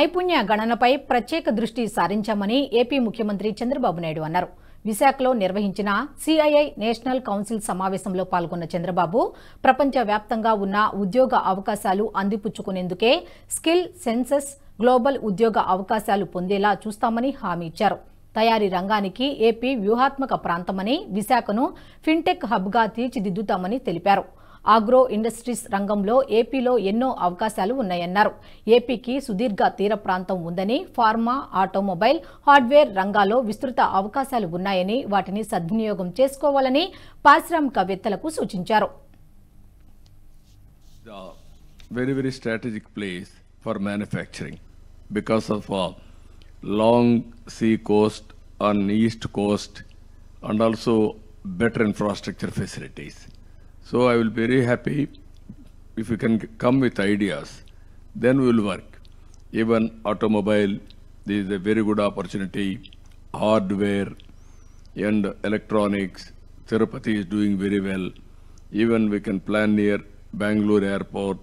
నైపుణ్య గణనపై ప్రత్యేక దృష్టి సారించామని ఏపీ ముఖ్యమంత్రి చంద్రబాబు నాయుడు అన్నారు. విశాఖలో నిర్వహించిన సిఐఐ నేషనల్ కౌన్సిల్ సమావేశంలో పాల్గొన్న చంద్రబాబు ప్రపంచవ్యాప్తంగా ఉన్న ఉద్యోగ అవకాశాలు అందిపుచ్చుకునేందుకే స్కిల్ సెన్సస్ గ్లోబల్ ఉద్యోగ అవకాశాలు పొందేలా చూస్తామని హామీ ఇచ్చారు. తయారీ రంగానికి ఏపీ వ్యూహాత్మక ప్రాంతమని, విశాఖను ఫిన్టెక్ హబ్గా తీర్చిదిద్దుతామని తెలిపారు. ఆగ్రో ఇండస్ట్రీస్ రంగంలో ఏపీలో ఎన్నో అవకాశాలు ఉన్నాయన్నారు. ఏపీకి సుదీర్ఘ తీర ప్రాంతం ఉందని, ఫార్మా, ఆటోమొబైల్, హార్డ్వేర్ రంగాల్లో విస్తృత అవకాశాలు ఉన్నాయని, వాటిని సద్వినియోగం చేసుకోవాలని పారిశ్రామికవేత్తలకు సూచించారు. Very strategic place for manufacturing because of long sea coast on east coast and also better infrastructure facilities. So I will be very happy if you can come with ideas, then we will work. Even automobile, this is a very good opportunity. Hardware and electronics, Tirupati is doing very well. Even we can plan near Bangalore airport.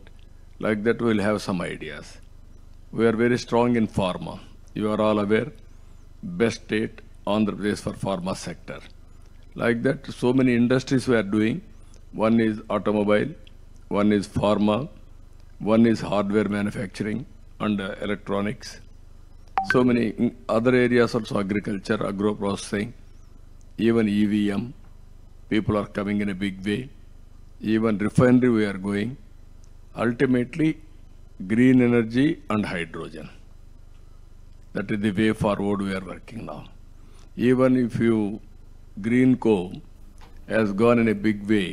Like that we will have some ideas. We are very strong in pharma. You are all aware, best state, Andhra Pradesh for pharma sector. Like that, so many industries we are doing. One is automobile, one is pharma, one is hardware manufacturing and electronics. So many other areas also, agriculture, agro processing, even EVM, people are coming in a big way. Even refinery we are going. Ultimately, green energy and hydrogen. That is the way forward we are working now. Even if you green coal has gone in a big way.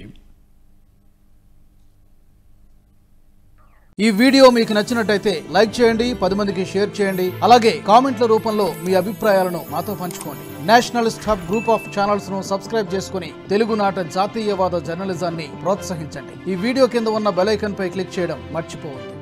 ఈ video మీకు నచ్చినట్టయితే like చేయండి, 10 మందికి share చేయండి. అలాగే కామెంట్ల రూపంలో మీ అభిప్రాయాలను మాతో పంచుకోండి. Nationalist hub group of channels ను సబ్స్క్రైబ్ చేసుకుని తెలుగునాట జాతీయవాద జర్నలిజాన్ని ప్రోత్సహించండి. ఈ వీడియో కింద ఉన్న బెల్ ఐకాన్ పై క్లిక్ చేయడం మర్చిపోవద్దు.